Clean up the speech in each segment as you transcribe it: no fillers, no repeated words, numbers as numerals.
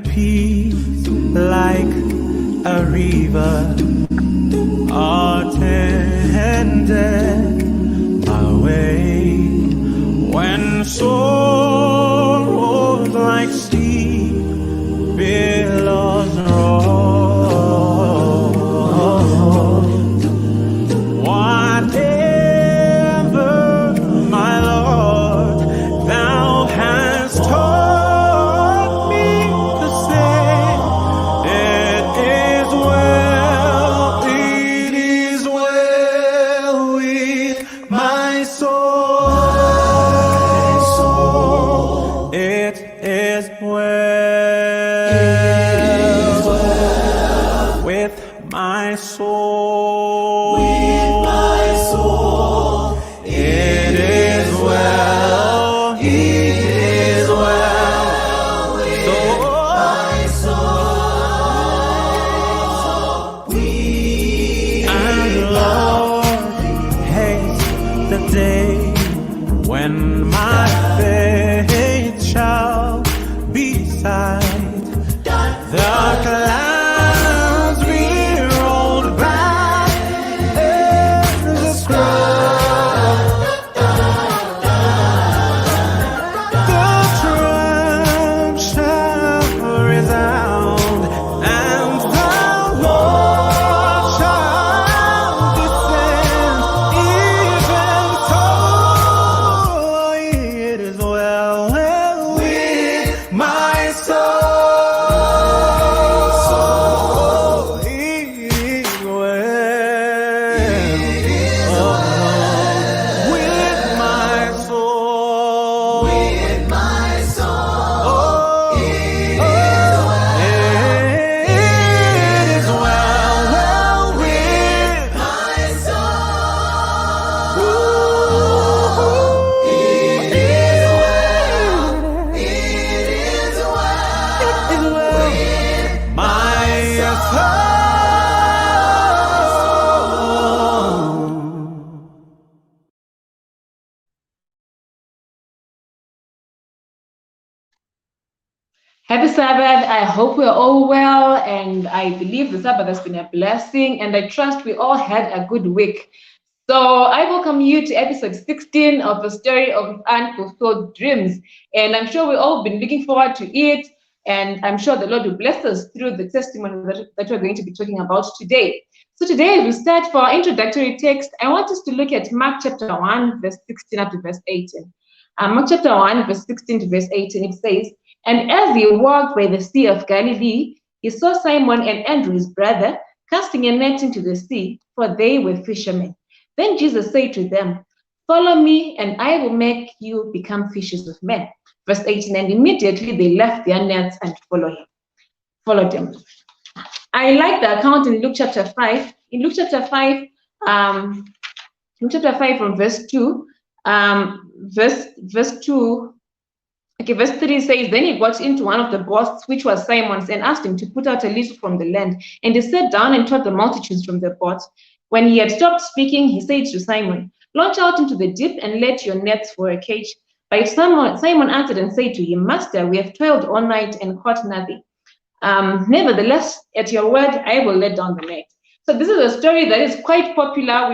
and peace like a river attended my way. When sorrows like sea billows roll, whatever, my Lord, thou hast taught me to say, it is well with my soul. It is well with my soul. It is well. It is well with my soul. And Lord, haste the day when my faith shall be sight. The clouds be rolled back as the scroll. The trump shall resound, and the Lord shall descend. Even so, it is well with my soul. It is well with my soul. Oh, it is well with my soul. It is well with my soul. Happy Sabbath. I hope we're all well, and I believe the Sabbath has been a blessing, and I trust we all had a good week. So I welcome you to episode 16 of the story of Unfulfilled Dreams, and I'm sure we've all been looking forward to it, and I'm sure the Lord will bless us through the testimony that we're going to be talking about today. So today we start for our introductory text. I want us to look at Mark chapter 1, verse 16 up to verse 18. Mark chapter 1, verse 16 to verse 18, it says, "And as he walked by the Sea of Galilee, he saw Simon and Andrew his brother casting a net into the sea, for they were fishermen. Then Jesus said to them, 'Follow me, and I will make you become fishers of men.'" Verse 18, "And immediately they left their nets and followed him." I like the account in Luke chapter 5. In Luke chapter 5, from verse 2, verse 2, okay, verse 3 says, "Then he got into one of the boats, which was Simon's, and asked him to put out a little from the land. And he sat down and taught the multitudes from the boat. When he had stopped speaking, he said to Simon, 'Launch out into the deep and let your nets for a catch.' But Simon answered and said to him, 'Master, we have toiled all night and caught nothing. Nevertheless, at your word, I will let down the net.'" So this is a story that is quite popular.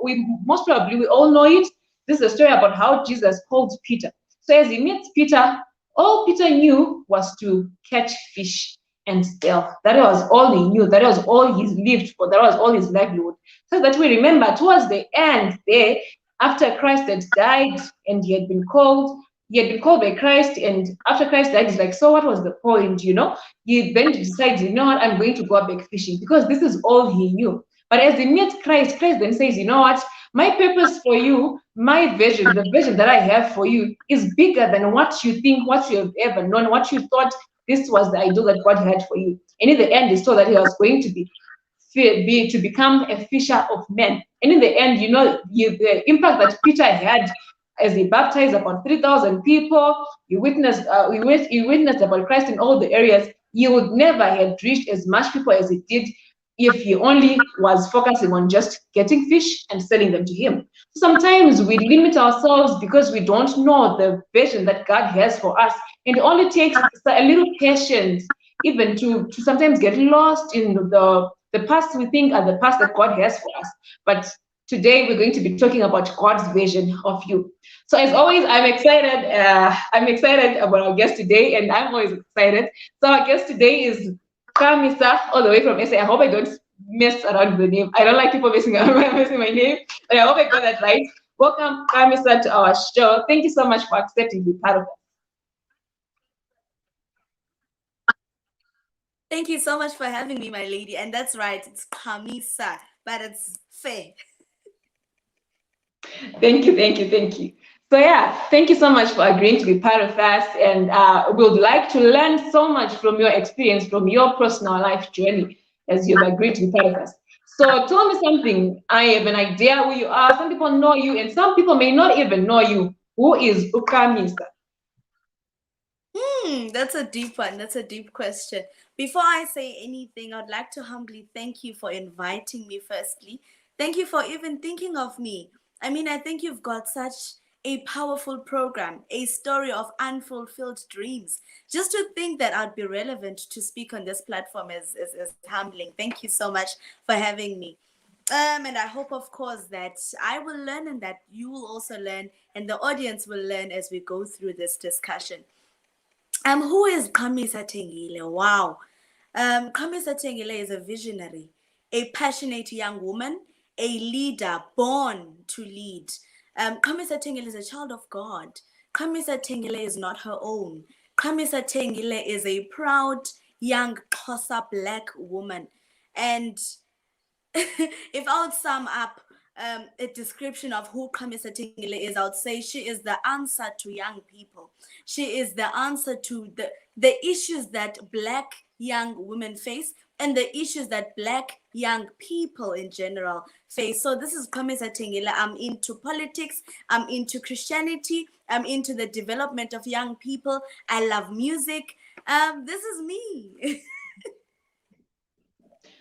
We most probably all know it. This is a story about how Jesus called Peter. So as he meets Peter, all Peter knew was to catch fish and sell. That was all he knew. That was all he lived for. That was all his livelihood. So that we remember towards the end there, after Christ had died and he had been called by Christ, and after Christ died, he's like, so what was the point, He then decides, what, I'm going to go back fishing, because this is all he knew. But as he meets Christ, Christ then says, you know what, my purpose for you, my vision, the vision that I have for you is bigger than what you think, what you have ever known, what you thought this was the ideal that God had for you. And in the end, he saw that he was going to become a fisher of men. And in the end, the impact that Peter had as he baptized about 3,000 people, he witnessed about Christ in all the areas. He would never have reached as much people as he did if he only was focusing on just getting fish and selling them to him. Sometimes we limit ourselves because we don't know the vision that God has for us. And it only takes a little patience even to sometimes get lost in the past we think are the past that God has for us. But today we're going to be talking about God's vision of you. So as always, I'm excited. I'm excited about our guest today, and I'm always excited. So our guest today is Qhamisa, all the way from SA. I hope I don't mess around with the name. I don't like people messing around messing my name, but I hope I got that right. Welcome, Qhamisa, to our show. Thank you so much for accepting to be part of it. Thank you so much for having me, my lady. And that's right, it's Qhamisa, but it's fair. Thank you, thank you, thank you. So yeah, thank you so much for agreeing to be part of us, and we'd like to learn so much from your experience, from your personal life journey, as you've agreed to be part of us. So tell me something. I have an idea who you are. Some people know you, and some people may not even know you. Who is Qhamisa? That's a deep one. That's a deep question. Before I say anything, I'd like to humbly thank you for inviting me, firstly. Thank you for even thinking of me. I mean, I think you've got such a powerful program, a story of unfulfilled dreams. Just to think that I'd be relevant to speak on this platform is humbling. Thank you so much for having me. And I hope, of course, that I will learn and that you will also learn and the audience will learn as we go through this discussion. Who is Qhamisa Tengile? Wow. Qhamisa Tengile is a visionary, a passionate young woman, a leader born to lead. Qhamisa Tengile is a child of God. Qhamisa Tengile is not her own. Qhamisa Tengile is a proud young Xhosa black woman. And if I would sum up a description of who Qhamisa Tengile is, I would say she is the answer to young people. She is the answer to the issues that Black young women face and the issues that Black young people in general face. So this is Qhamisa Tengile. I'm into politics. I'm into Christianity. I'm into the development of young people. I love music. This is me.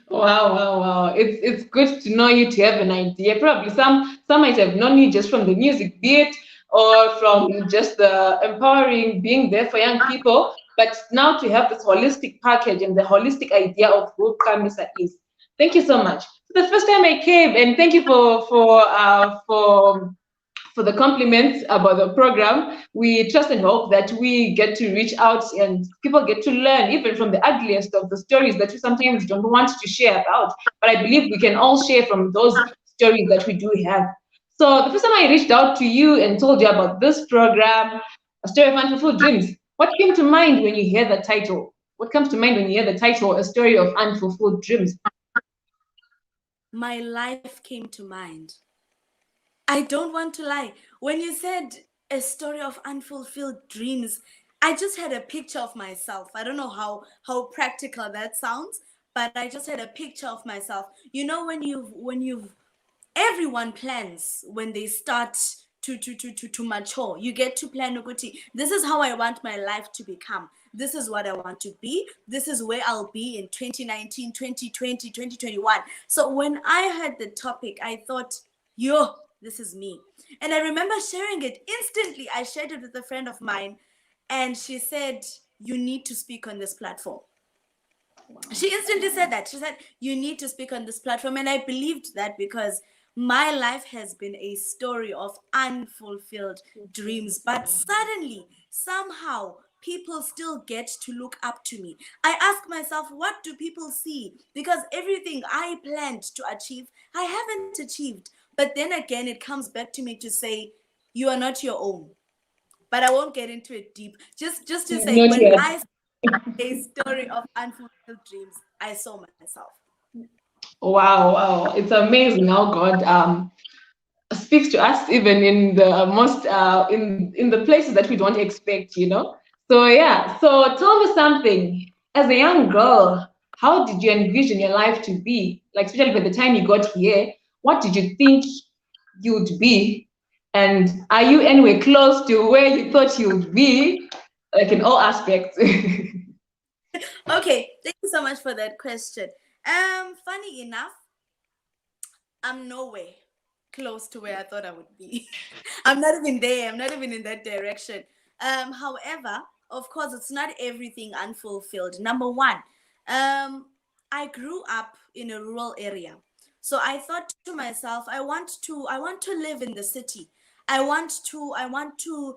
Wow, wow, wow. It's good to know you, to have an idea. Probably some might have known you just from the music beat or from just the empowering being there for young people. But now to have this holistic package and the holistic idea of who Qhamisa is. Thank you so much. The first time I came, and thank you for the compliments about the program. We trust and hope that we get to reach out and people get to learn even from the ugliest of the stories that we sometimes don't want to share about. But I believe we can all share from those stories that we do have. So the first time I reached out to you and told you about this program, A Story of Unfulfilled Dreams, what came to mind when you hear the title? What comes to mind when you hear the title, A Story of Unfulfilled Dreams? My life came to mind. I don't want to lie. When you said a story of unfulfilled dreams, I just had a picture of myself. I don't know how practical that sounds, but I just had a picture of myself. You know, when you've everyone plans when they start to mature. You get to plan, Uguti, this is how I want my life to become. This is what I want to be. This is where I'll be in 2019, 2020, 2021. So when I heard the topic, I thought, yo, this is me. And I remember sharing it instantly. I shared it with a friend of mine, and she said, you need to speak on this platform. Wow. She instantly said that. She said, you need to speak on this platform. And I believed that because my life has been a story of unfulfilled dreams. But suddenly, somehow, people still get to look up to me. I ask myself, what do people see? Because everything I planned to achieve, I haven't achieved. But then again, it comes back to me to say, you are not your own. But I won't get into it deep. Just to say, Not when yet. I saw a story of unfulfilled dreams, I saw myself. Wow, wow. It's amazing how God speaks to us even in the most in the places that we don't expect, you know. So yeah, so tell me something. As a young girl, how did you envision your life to be? Like, especially by the time you got here, what did you think you'd be? And are you anywhere close to where you thought you'd be? Like in all aspects. Okay, thank you so much for that question. Funny enough, I'm nowhere close to where I thought I would be. I'm not even there. I'm not even in that direction. However, of course, it's not everything unfulfilled. Number one, I grew up in a rural area. So I thought to myself, I want to live in the city. I want to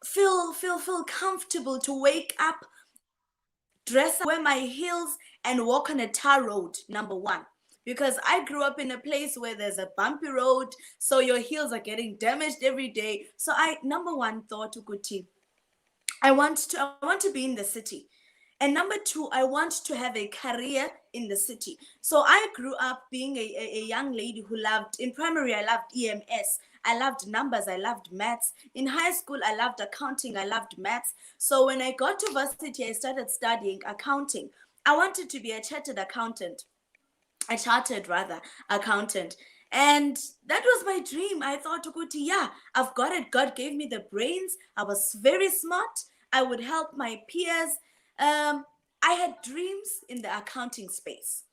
feel comfortable to wake up, dress up, wear my heels, and walk on a tar road. Number one, because I grew up in a place where there's a bumpy road, so your heels are getting damaged every day. So I, number one, thought, Ukuti, I want to be in the city. And number two, I want to have a career in the city. So I grew up being a young lady who loved, in primary, I loved EMS. I loved numbers. I loved maths. In high school, I loved accounting. I loved maths. So when I got to varsity, I started studying accounting. I wanted to be a chartered accountant, a chartered rather accountant. And that was my dream. I thought, Ukuti, yeah, I've got it. God gave me the brains. I was very smart. I would help my peers. I had dreams in the accounting space.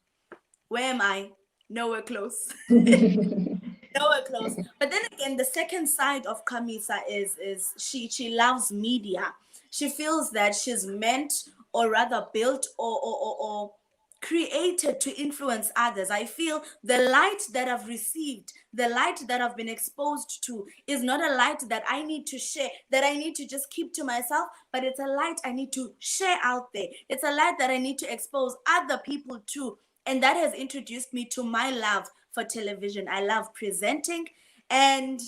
Where am I? Nowhere close. Nowhere close. But then again, the second side of Qhamisa is she loves media. She feels that she's meant, or rather built, or created to influence others. I feel the light that I've received, the light that I've been exposed to, is not a light that I need to share, that I need to just keep to myself, but it's a light I need to share out there. It's a light that I need to expose other people to. And that has introduced me to my love for television. I love presenting. And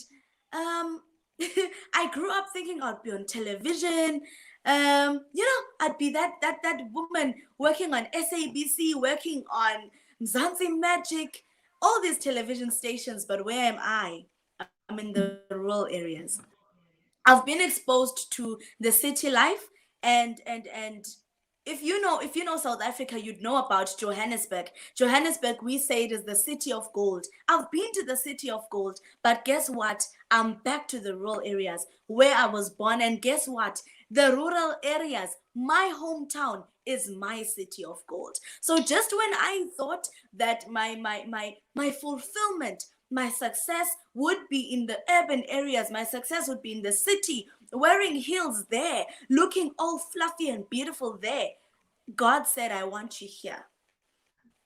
I grew up thinking I'd be on television. I'd be that woman working on SABC, working on Mzansi Magic, all these television stations. But where am I? I'm in the rural areas. I've been exposed to the city life, and if you know South Africa, you'd know about Johannesburg. Johannesburg, we say it is the city of gold. I've been to the city of gold, but guess what? I'm back to the rural areas where I was born, and guess what? The rural areas, my hometown, is my city of gold. So just when I thought that my fulfillment, my success would be in the urban areas, my success would be in the city, wearing heels there, looking all fluffy and beautiful there, God said, I want you here.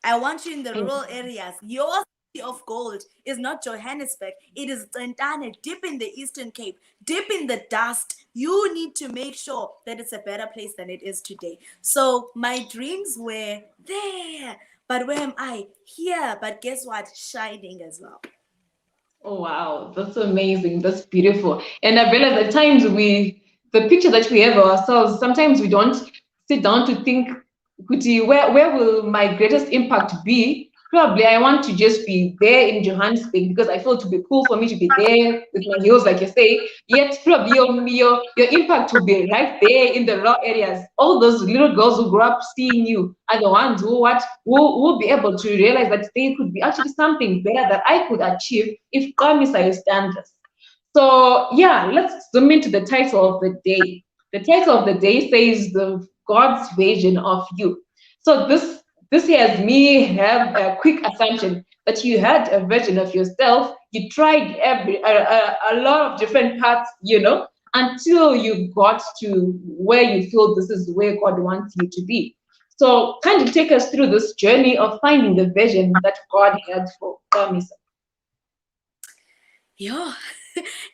I want you in the rural areas. Your city of gold is not Johannesburg. It is Tengile, deep in the Eastern Cape, deep in the dust. You need to make sure that it's a better place than it is today. So my dreams were there. But where am I? Here. But guess what? Shining as well. Oh wow, that's amazing. That's beautiful. And I realize at times the picture that we have of ourselves, sometimes we don't sit down to think, Kuti, where will my greatest impact be? Probably I want to just be there in Johannesburg because I feel it would be cool for me to be there with my heels, like you say. Yet probably your impact will be right there in the raw areas. All those little girls who grow up seeing you are the ones who will be able to realize that they could be actually something better that I could achieve if Qhamisa standards. So yeah, let's zoom into the title of the day. The title of the day says the God's version of you. So this has me have a quick assumption that you had a version of yourself. You tried a lot of different paths, until you got to where you feel this is where God wants you to be. So kind of take us through this journey of finding the vision that God had for Qhamisa. Yeah.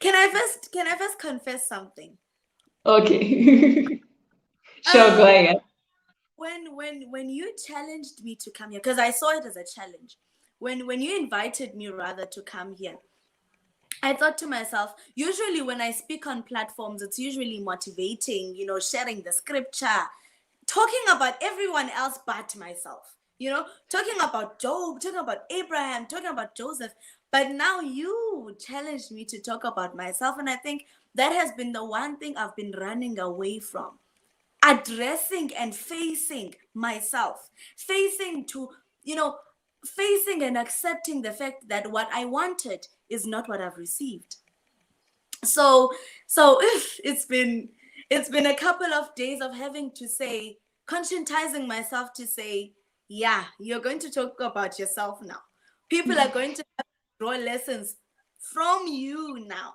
Can I first confess something? Okay. Sure, go Um, ahead. when you challenged me to come here, because I saw it as a challenge. When you invited me rather to come here, I thought to myself, usually when I speak on platforms, it's usually motivating, sharing the scripture, talking about everyone else but myself, talking about Job, talking about Abraham, talking about Joseph. But now you challenged me to talk about myself. And I think that has been the one thing I've been running away from, addressing and facing myself, facing and accepting the fact that what I wanted is not what I've received. So it's been a couple of days of having to say, conscientizing myself to say, Yeah, you're going to talk about yourself now. People are going to draw lessons from you now.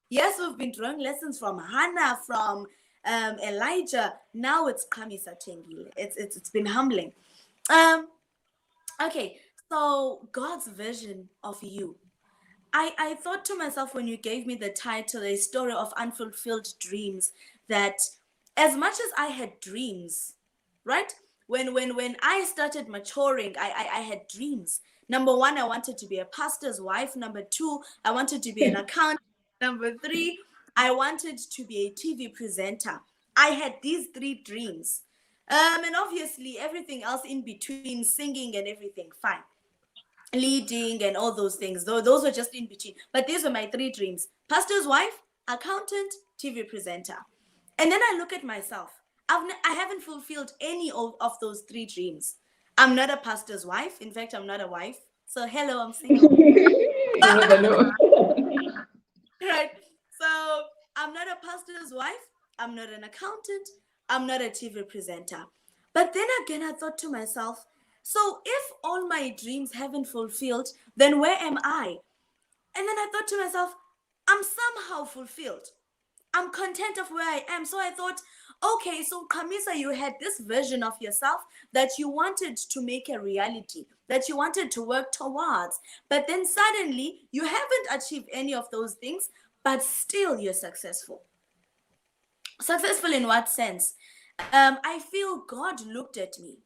Yes, we've been drawing lessons from Hannah, from Elijah. Now it's Qhamisa Tengile. It's been humbling. Um, okay, so God's vision of you. I thought to myself when you gave me the title, A Story of Unfulfilled Dreams, that as much as I had dreams, right? When I started maturing, I had dreams. Number one, I wanted to be a pastor's wife. Number two, I wanted to be an accountant. Number three, I wanted to be a TV presenter. I had these three dreams. And obviously everything else in between, singing and everything, fine, leading and all those things, though those were just in between. But these were my three dreams: pastor's wife, accountant, TV presenter. And then I look at myself. I haven't fulfilled any of those three dreams. I'm not a pastor's wife. In fact, I'm not a wife. So hello, I'm single. You never know. Right. So I'm not a pastor's wife. I'm not an accountant. I'm not a TV presenter. But then again, I thought to myself, so if all my dreams haven't fulfilled, then where am I? And then I thought to myself, I'm somehow fulfilled. I'm content of where I am. So I thought, okay, so Qhamisa, you had this version of yourself that you wanted to make a reality, that you wanted to work towards. But then suddenly you haven't achieved any of those things, but still you're successful. Successful in what sense? I feel God looked at me.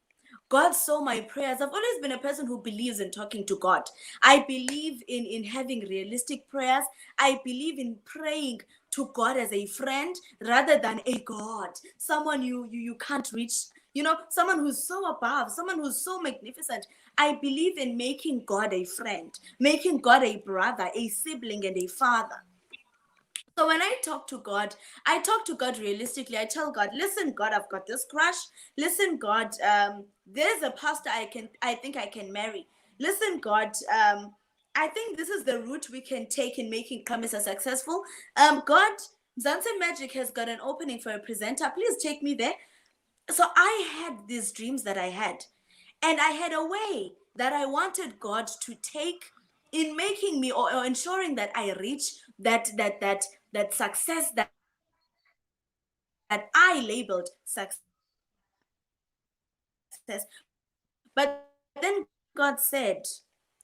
God saw my prayers. I've always been a person who believes in talking to God. I believe in having realistic prayers. I believe in praying to God as a friend rather than a God, someone you can't reach, someone who's so above, someone who's so magnificent. I believe in making God a friend, making God a brother, a sibling, and a father. So when I talk to God realistically. I tell God, listen, God, I've got this crush. Listen, God, there's a pastor I think I can marry. Listen, God, I think this is the route we can take in making Qhamisa successful. God, Zanse Magic has got an opening for a presenter. Please take me there. So I had these dreams that I had, and I had a way that I wanted God to take in making me or ensuring that I reach that success that I labeled success. But then God said,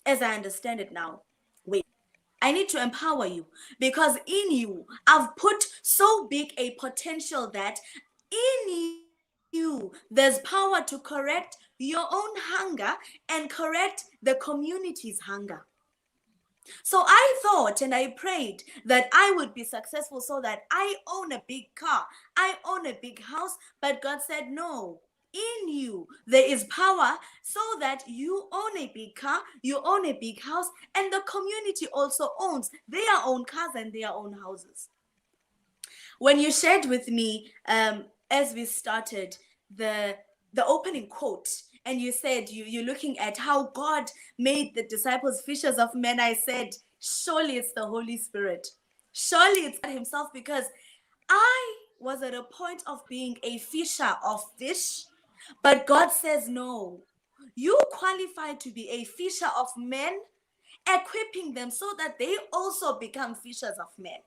as I understand it now, wait, I need to empower you, because in you, I've put so big a potential that in you, there's power to correct your own hunger and correct the community's hunger. So I thought and I prayed that I would be successful so that I own a big car, I own a big house. But God said, no, in you there is power so that you own a big car, you own a big house, and the community also owns their own cars and their own houses. When you shared with me, as we started, the opening quote, and you said you're looking at how God made the disciples fishers of men, I said, surely it's the Holy Spirit. Surely it's God himself, because I was at a point of being a fisher of fish, but God says, no, you qualify to be a fisher of men, equipping them so that they also become fishers of men.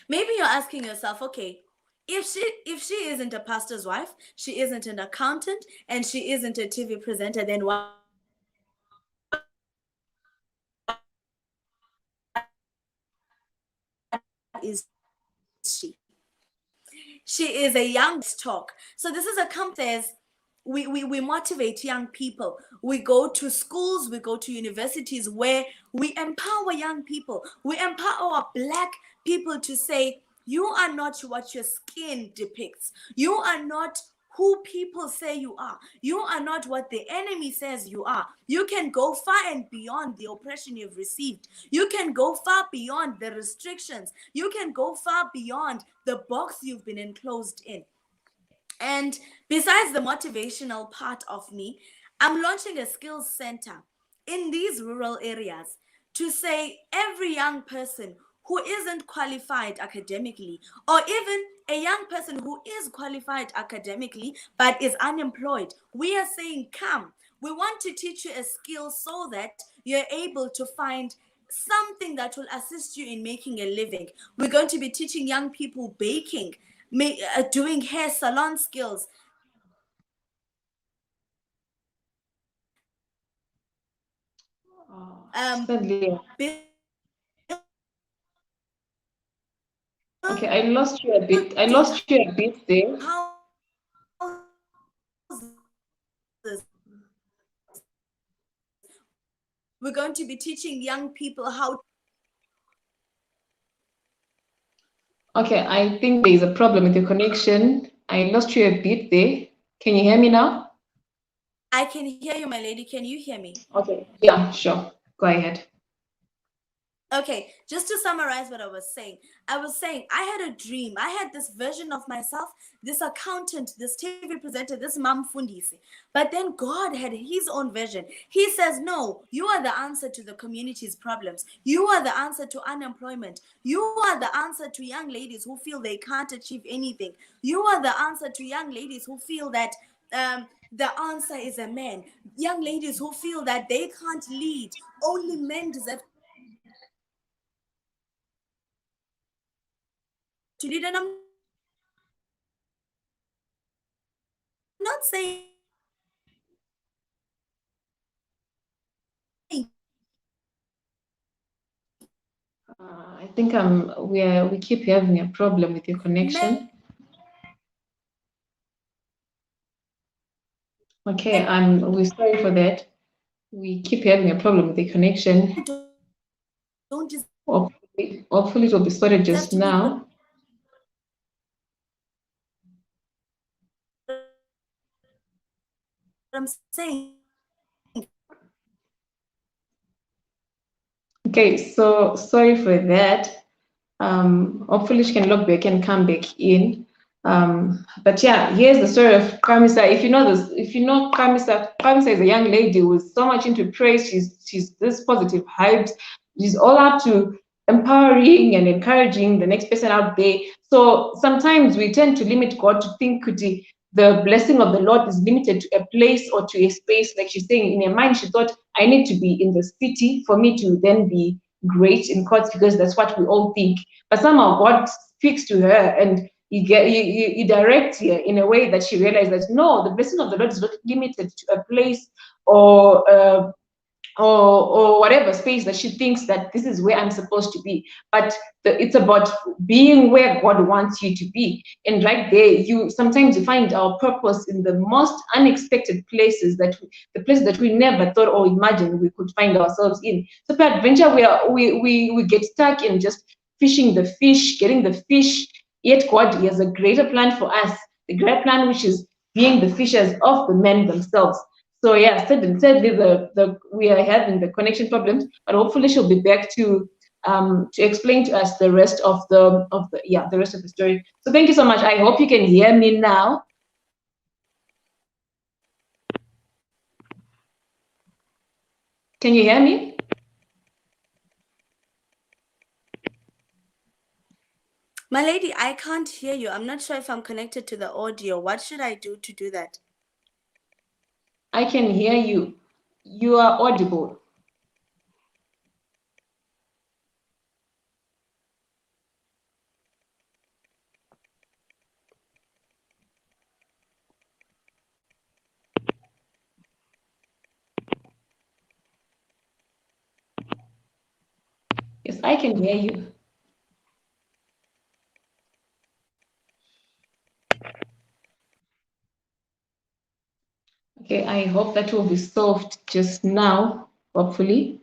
Maybe you're asking yourself, okay, if she isn't a pastor's wife, she isn't an accountant, and she isn't a TV presenter, then what is she? She is a young talk. So this is a company. We motivate young people. We go to schools, we go to universities where we empower young people. We empower Black people to say, you are not what your skin depicts. You are not who people say you are. You are not what the enemy says you are. You can go far and beyond the oppression you've received. You can go far beyond the restrictions. You can go far beyond the box you've been enclosed in. And besides the motivational part of me, I'm launching a skills center in these rural areas to say every young person who isn't qualified academically, or even a young person who is qualified academically but is unemployed. We are saying, come, we want to teach you a skill so that you're able to find something that will assist you in making a living. We're going to be teaching young people baking, doing hair salon skills. Sadly. Okay, I lost you a bit. I lost you a bit there. We're going to be teaching young people how. Okay, I think there's a problem with your connection. I lost you a bit there. Can you hear me now? I can hear you, my lady. Can you hear me? Okay, yeah, sure. Go ahead. Okay, just to summarize what I was saying I had a dream. I had this version of myself, this accountant, this TV presenter, this mom fundisi. But then God had his own version. He says, no, you are the answer to the community's problems. You are the answer to unemployment. You are the answer to young ladies who feel they can't achieve anything. You are the answer to young ladies who feel that the answer is a man. Young ladies who feel that they can't lead. Only men deserve to lead. And I'm not saying I think we keep having a problem with your connection. Okay, we're sorry for that. We keep having a problem with the connection. Hopefully it will be sorted just now. I'm saying. Okay, so sorry for that. Hopefully she can log back and come back in. But yeah, here's the story of Qhamisa. If you know Qhamisa, Qhamisa is a young lady who's so much into praise. She's this positive hype. She's all up to empowering and encouraging the next person out there. So sometimes we tend to limit God to think the blessing of the Lord is limited to a place or to a space. Like she's saying, in her mind, she thought, I need to be in the city for me to then be great in courts, because that's what we all think. But somehow God speaks to her and you direct her in a way that she realized that no, the blessing of the Lord is not limited to a place or whatever space that she thinks that this is where I'm supposed to be. But it's about being where God wants you to be. And right there, sometimes you find our purpose in the most unexpected places, the places that we never thought or imagined we could find ourselves in. So per adventure, we get stuck in just fishing the fish, getting the fish. Yet God has a greater plan for us, the greater plan which is being the fishers of the men themselves. So yeah, sadly we are having the connection problems, but hopefully she'll be back to explain to us the rest of the rest of the story. So thank you so much. I hope you can hear me now. Can you hear me? My lady, I can't hear you. I'm not sure if I'm connected to the audio. What should I do to do that? I can hear you. You are audible. Yes, I can hear you. Okay, I hope that will be solved just now, hopefully.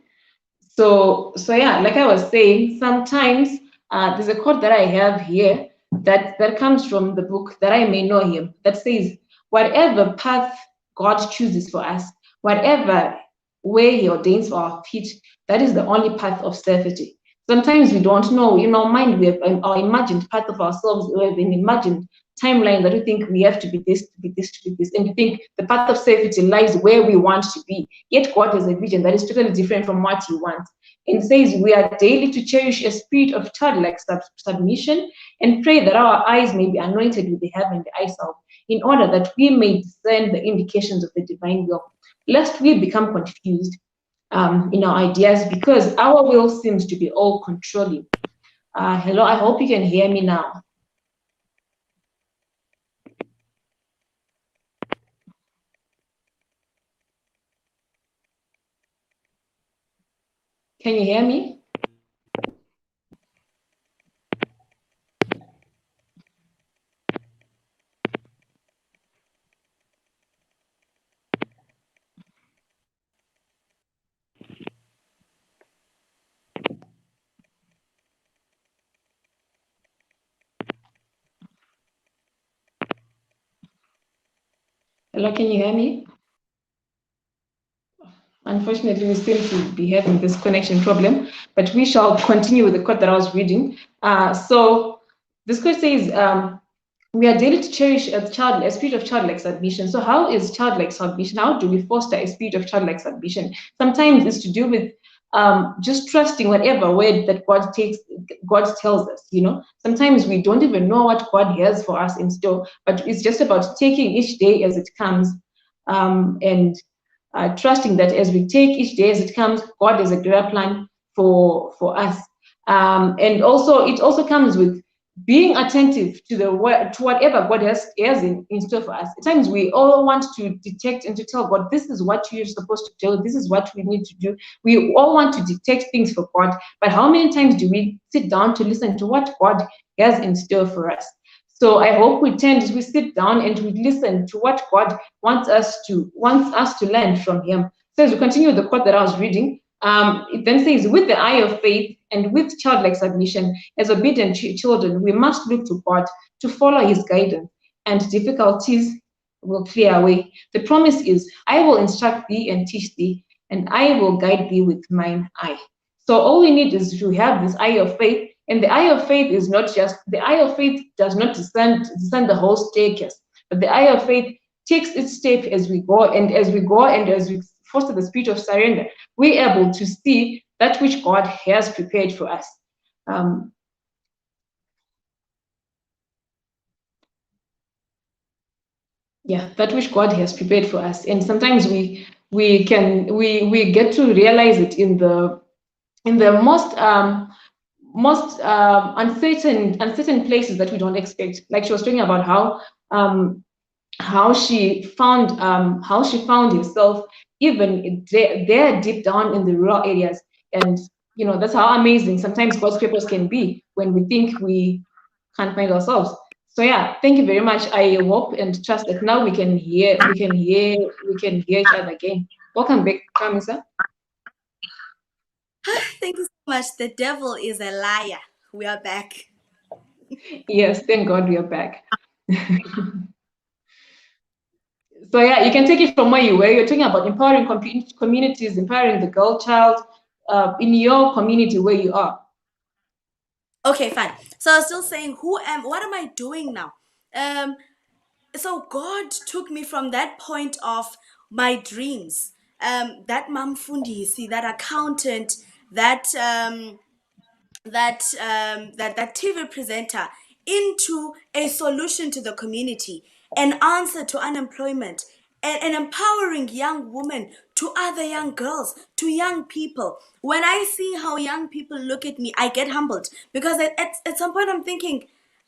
So yeah, like I was saying, sometimes there's a quote that I have here that comes from the book That I May Know Him, that says, whatever path God chooses for us, whatever way he ordains for our feet, that is the only path of safety. Sometimes we don't know. In our mind, we have our imagined path of ourselves. We have an imagined timeline that we think we have to be this, to be this, to be this. And we think the path of safety lies where we want to be. Yet God has a vision that is totally different from what he wants. and says we are daily to cherish a spirit of childlike submission and pray that our eyes may be anointed with the heavenly eye salve, in order that we may discern the indications of the divine will, lest we become confused in our ideas, because our will seems to be all controlling. Hello, I hope you can hear me now. Can you hear me? Hello, can you hear me? Unfortunately, we seem to be having this connection problem, but we shall continue with the quote that I was reading. So this quote says, we are daily to cherish a spirit of childlike submission. So how is childlike submission? How do we foster a spirit of childlike submission? Sometimes it's to do with just trusting whatever word that God tells us. Sometimes we don't even know what God has for us in store, but it's just about taking each day as it comes, and trusting that as we take each day as it comes, God has a greater plan for us. And also, it also comes with being attentive to whatever God has in store for us. At times, we all want to detect and to tell God, this is what you're supposed to do, this is what we need to do. We all want to detect things for God, but how many times do we sit down to listen to what God has in store for us? So I hope we sit down and we listen to what God wants us to learn from Him. So as we continue with the quote that I was reading, it then says, with the eye of faith and with childlike submission, as obedient children, we must look to God to follow His guidance, and difficulties will clear away. The promise is, I will instruct thee and teach thee, and I will guide thee with mine eye. So all we need is to have this eye of faith. And the eye of faith is not just, the eye of faith does not descend the whole staircase, but the eye of faith takes its step as we go, and as we foster the spirit of surrender, we're able to see that which God has prepared for us. That which God has prepared for us. And sometimes we get to realize it in the most uncertain places that we don't expect. Like she was talking about how she found herself even there deep down in the rural areas. And that's how amazing sometimes God's purpose can be when we think we can't find ourselves. So yeah, thank you very much. I hope and trust that now we can hear each other again. Welcome back, Qhamisa. Thank you so much. The devil is a liar. We are back. Yes, thank God we are back. So yeah, you can take it from where you were. You're talking about empowering communities, empowering the girl child in your community where you are. Okay, fine. So I was still saying, what am I doing now? So God took me from that point of my dreams. That mamfundisi, that accountant, that TV presenter, into a solution to the community, an answer to unemployment, an empowering young woman to other young girls, to young people. When I see how young people look at me, I get humbled, because at some point I'm thinking,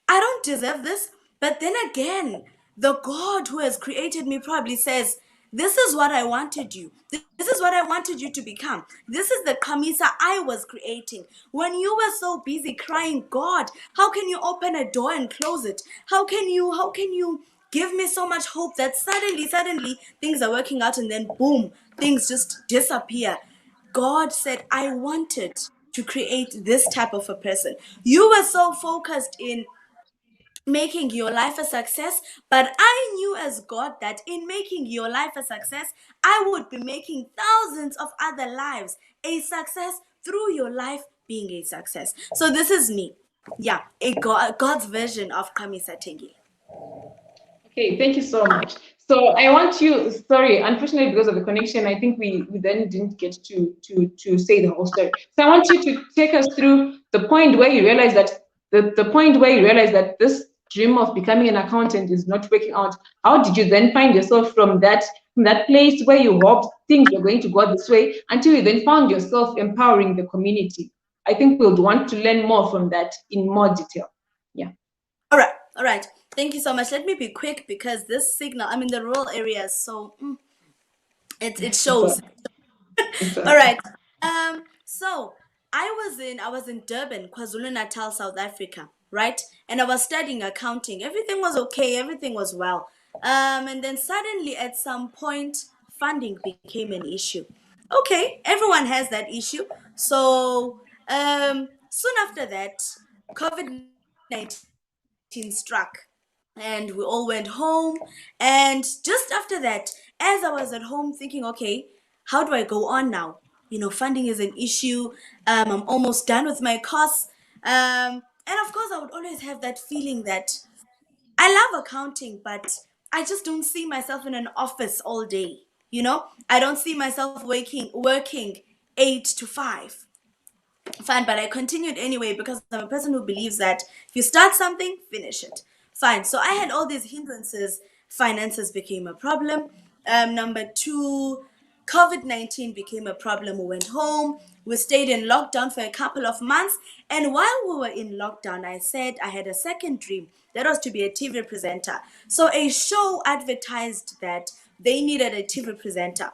I don't deserve this. But then again, the God who has created me probably says, this is what I wanted you. This is what I wanted you to become. This is the Qhamisa I was creating. When you were so busy crying, God, how can you open a door and close it? How can you give me so much hope that suddenly things are working out, and then boom, things just disappear? God said, I wanted to create this type of a person. You were so focused in making your life a success, but I knew as God that in making your life a success, I would be making thousands of other lives a success through your life being a success. So this is me. Yeah, God's version of Qhamisa Tengile. Okay, thank you so much. So I want you, sorry, unfortunately because of the connection, I think we then didn't get to say the whole story. So I want you to take us through the point where you realize that the point where you realize that this dream of becoming an accountant is not working out. How did you then find yourself from that place where you hoped things were going to go this way until you then found yourself empowering the community? I think we'll want to learn more from that in more detail. Yeah. All right. Thank you so much. Let me be quick because this signal, I'm in the rural areas, so it shows. All right. So I was in Durban, KwaZulu Natal, South Africa, right? And I was studying accounting. Everything was okay, everything was well. And then suddenly at some point, funding became an issue. Okay, everyone has that issue. So soon after that, COVID-19 struck and we all went home. And just after that, as I was at home thinking, okay, how do I go on now? You know, funding is an issue. I'm almost done with my course. And of course, I would always have that feeling that I love accounting, but I just don't see myself in an office all day. You know, I don't see myself working 8 to 5. Fine, but I continued anyway because I'm a person who believes that if you start something, finish it. Fine. So I had all these hindrances. Finances became a problem. Number two, COVID-19 became a problem. We went home. We stayed in lockdown for a couple of months. And while we were in lockdown, I said I had a second dream. That was to be a TV presenter. So a show advertised that they needed a TV presenter.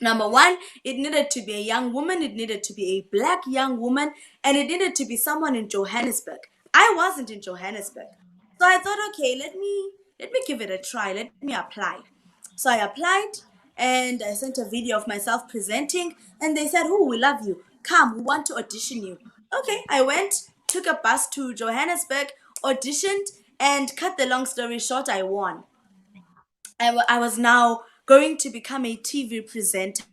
Number one, it needed to be a young woman, it needed to be a black young woman, and it needed to be someone in Johannesburg. I wasn't in Johannesburg. So I thought, okay, let me give it a try. Let me apply. So I applied and I sent a video of myself presenting, and they said, "Oh, we love you. Come, we want to audition you." Okay, I went, took a bus to Johannesburg, auditioned, and cut the long story short, I won. I was now going to become a TV presenter.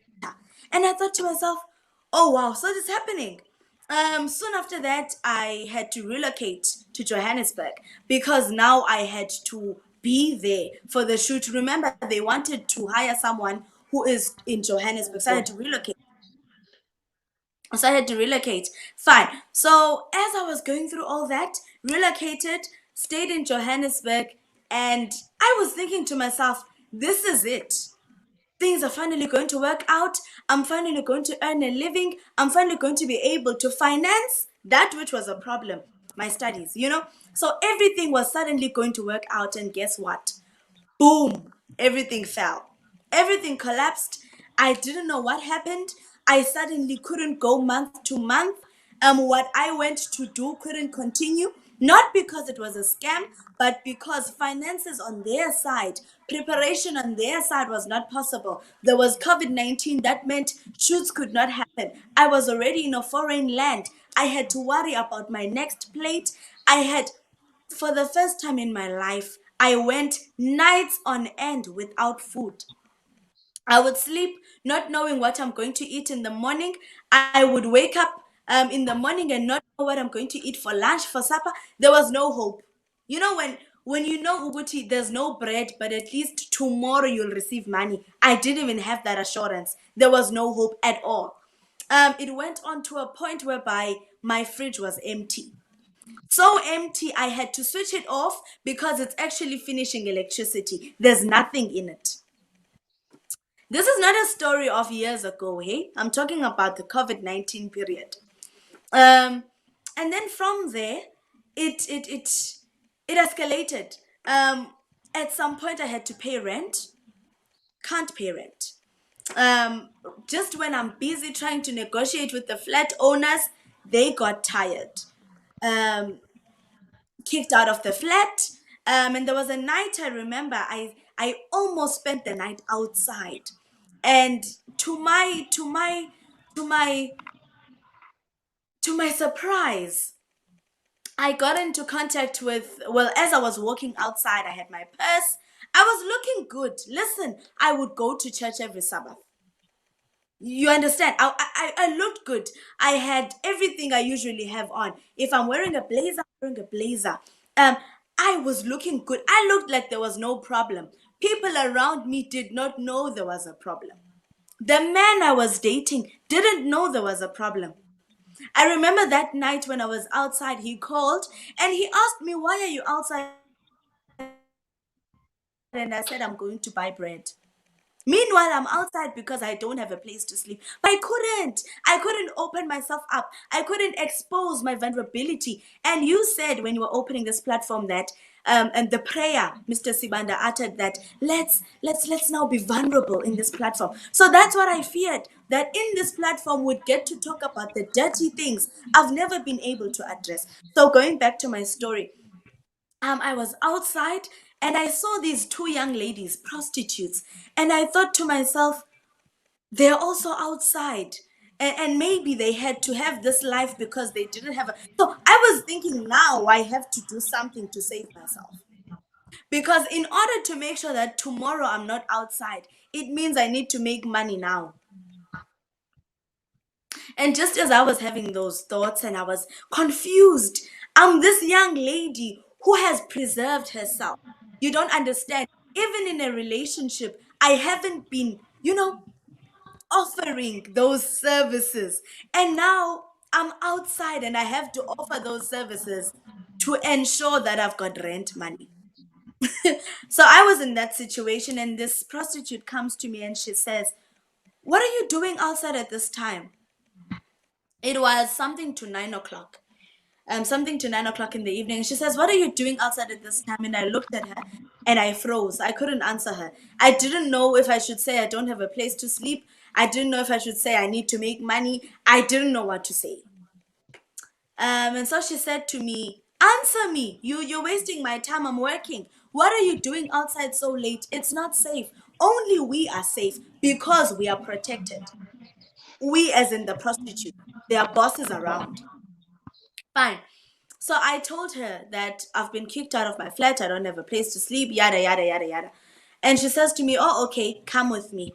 And I thought to myself, oh wow, so this is happening. Soon after that, I had to relocate to Johannesburg because now I had to be there for the shoot. Remember, they wanted to hire someone who is in Johannesburg, so I had to relocate. Fine. So as I was going through all that, relocated, stayed in Johannesburg, and I was thinking to myself, this is it. Things are finally going to work out. I'm finally going to earn a living. I'm finally going to be able to finance that which was a problem, my studies, you know? So everything was suddenly going to work out, and guess what? Boom, everything fell. Everything collapsed. I didn't know what happened. I suddenly couldn't go month to month. What I went to do couldn't continue, not because it was a scam, but because finances on their side, preparation on their side was not possible. There was COVID-19, that meant shoots could not happen. I was already in a foreign land. I had to worry about my next plate. I had For the first time in my life, I went nights on end without food. I would sleep not knowing what I'm going to eat in the morning. I would wake up in the morning and not know what I'm going to eat for lunch, for supper. There was no hope. You know, when you know Uguti, there's no bread, but at least tomorrow you'll receive money. I didn't even have that assurance. There was no hope at all. It went on to a point whereby my fridge was empty, so empty I had to switch it off because it's actually finishing electricity. There's nothing in it. This is not a story of years ago, hey? I'm talking about the COVID-19 period. Um, and then from there, it escalated. At some point, I had to pay rent. Can't pay rent. Just when I'm busy trying to negotiate with the flat owners, they got tired. Um, Kicked out of the flat. And there was a night I remember I almost spent the night outside. And to my to my surprise, I got into contact with, well, as I was walking outside, I had my purse. I was looking good. Listen, I would go to church every Sabbath. You understand? I looked good. I had everything I usually have on. If I'm wearing a blazer, I'm wearing a blazer. Um, I was looking good. I looked like there was no problem. People around me did not know there was a problem. The man I was dating didn't know there was a problem. I remember that night when I was outside, he called and he asked me, "Why are you outside?" And I said, "I'm going to buy bread." Meanwhile, I'm outside because I don't have a place to sleep. But I couldn't. I couldn't open myself up. I couldn't expose my vulnerability. And you said when you were opening this platform that and the prayer Mr. Sibanda uttered that let's now be vulnerable in this platform. So that's what I feared, that in this platform would get to talk about the dirty things I've never been able to address. So going back to my story, I was outside and I saw these two young ladies, prostitutes, and I thought to myself, they're also outside. And maybe they had to have this life because they didn't have a. So I was thinking, now I have to do something to save myself. Because in order to make sure that tomorrow I'm not outside, it means I need to make money now. And just as I was having those thoughts and I was confused, I'm this young lady who has preserved herself. You don't understand. Even in a relationship, I haven't been, offering those services. And now I'm outside and I have to offer those services to ensure that I've got rent money. So I was in that situation, and this prostitute comes to me and she says, "What are you doing outside at this time?" It was something to 9 o'clock. Something to 9 o'clock in the evening. She says, "What are you doing outside at this time?" And I looked at her and I froze. I couldn't answer her. I didn't know if I should say I don't have a place to sleep. I didn't know if I should say I need to make money. I didn't know what to say. And so she said to me, "Answer me. You're wasting my time. I'm working. What are you doing outside so late? It's not safe. Only we are safe because we are protected. We, as in the prostitute, there are bosses around." Fine. So I told her that I've been kicked out of my flat. I don't have a place to sleep, yada, yada, yada, yada. And she says to me, "Oh, okay, come with me."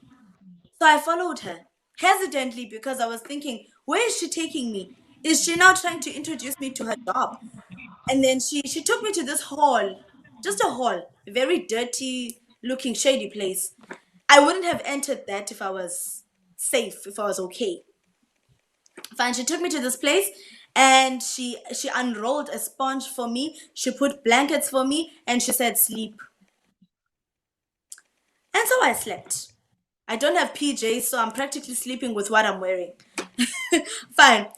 So I followed her hesitantly because I was thinking, where is she taking me? Is she now trying to introduce me to her job? And then she took me to this hall, just a hall, a very dirty looking, shady place. I wouldn't have entered that if I was safe, if I was okay. Fine, she took me to this place and she unrolled a sponge for me. She put blankets for me and she said, "Sleep." And so I slept. I don't have PJs, so I'm practically sleeping with what I'm wearing. Fine.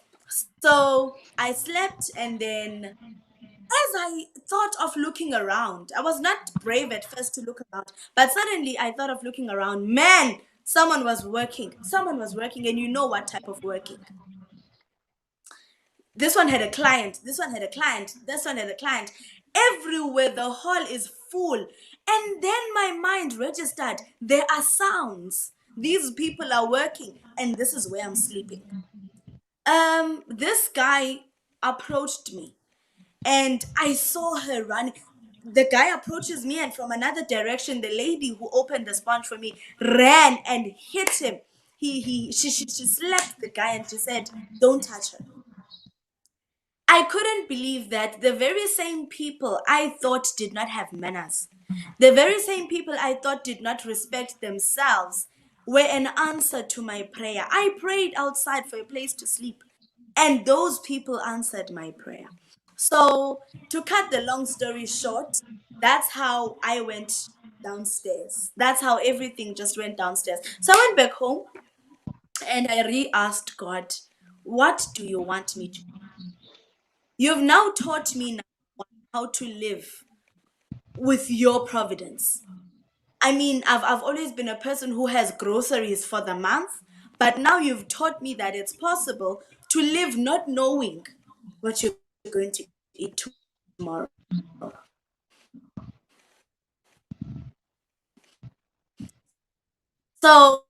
So I slept, and then as I thought of looking around, I was not brave at first to look around, but suddenly I thought of looking around. Man, someone was working. Someone was working, and you know what type of working. This one had a client, this one had a client, this one had a client. Everywhere the hall is full. And then my mind registered, there are sounds. These people are working, and this is where I'm sleeping. This guy approached me, and I saw her running. The guy approaches me, and from another direction, the lady who opened the sponge for me ran and hit him. She slapped the guy and she said, "Don't touch her." I couldn't believe that the very same people I thought did not have manners, the very same people I thought did not respect themselves, were an answer to my prayer. I prayed outside for a place to sleep, and those people answered my prayer. So, to cut the long story short, that's how I went downstairs. That's how everything just went downstairs. So, I went back home and I re asked God, "What do you want me to do? You've now taught me now how to live with your providence." I mean, I've always been a person who has groceries for the month, but now you've taught me that it's possible to live not knowing what you're going to eat tomorrow. So,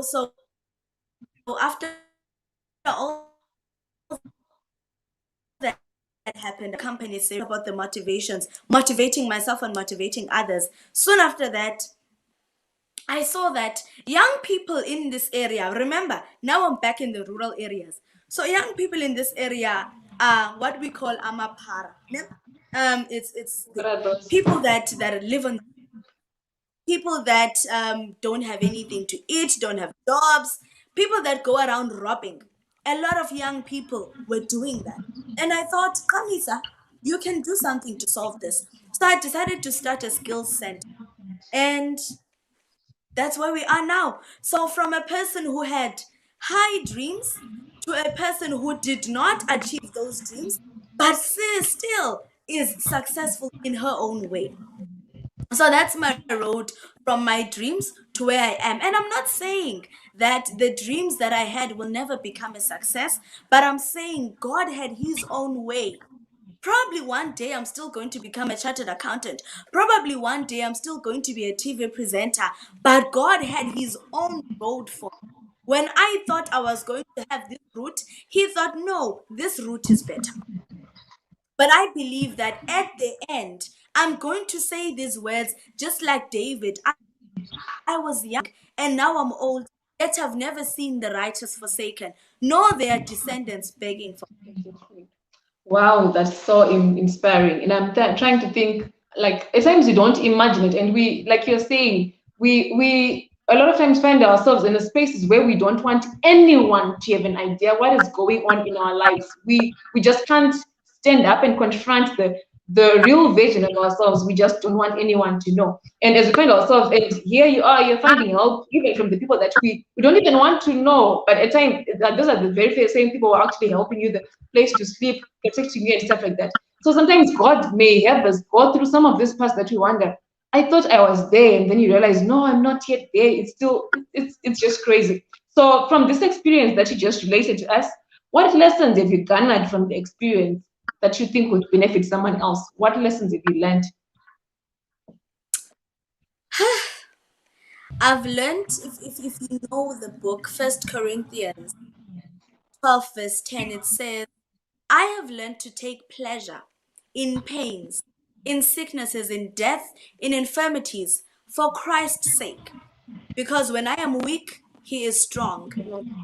so after all that happened, the company said about the motivations, motivating myself and motivating others. Soon after that, I saw that young people in this area, remember, now I'm back in the rural areas. So young people in this area are what we call amapara. It's What are those? people that live on, people that don't have anything to eat, don't have jobs, people that go around robbing. A lot of young people were doing that. And I thought, Qhamisa, you can do something to solve this. So I decided to start a skills center. And that's where we are now. So from a person who had high dreams to a person who did not achieve those dreams, but still is successful in her own way. So that's my road from my dreams to where I am. And I'm not saying that the dreams that I had will never become a success, but I'm saying God had his own way. Probably one day I'm still going to become a chartered accountant. Probably one day I'm still going to be a TV presenter. But God had his own road for me. When I thought I was going to have this route, he thought, no, this route is better. But I believe that at the end, I'm going to say these words just like David. I was young and now I'm old, yet I've never seen the righteous forsaken, nor their descendants begging for. Wow, that's so inspiring. And I'm trying to think, like, at times we don't imagine it. And we, like you're saying, we a lot of times find ourselves in the spaces where we don't want anyone to have an idea what is going on in our lives. We just can't stand up and confront the real version of ourselves. We just don't want anyone to know. And as we find ourselves, and here you are, you're finding help even from the people that we don't even want to know. But at times, those are the very same people who are actually helping you, the place to sleep, protecting you, and stuff like that. So sometimes God may have us go through some of this past that we wonder, I thought I was there, and then you realize, no, I'm not yet there. It's still, it's just crazy. So from this experience that you just related to us, what lessons have you garnered from the experience that you think would benefit someone else? What lessons have you learned? I've learned, if you know the book, 1 Corinthians 12, verse 10, it says, I have learned to take pleasure in pains, in sicknesses, in death, in infirmities, for Christ's sake. Because when I am weak, he is strong.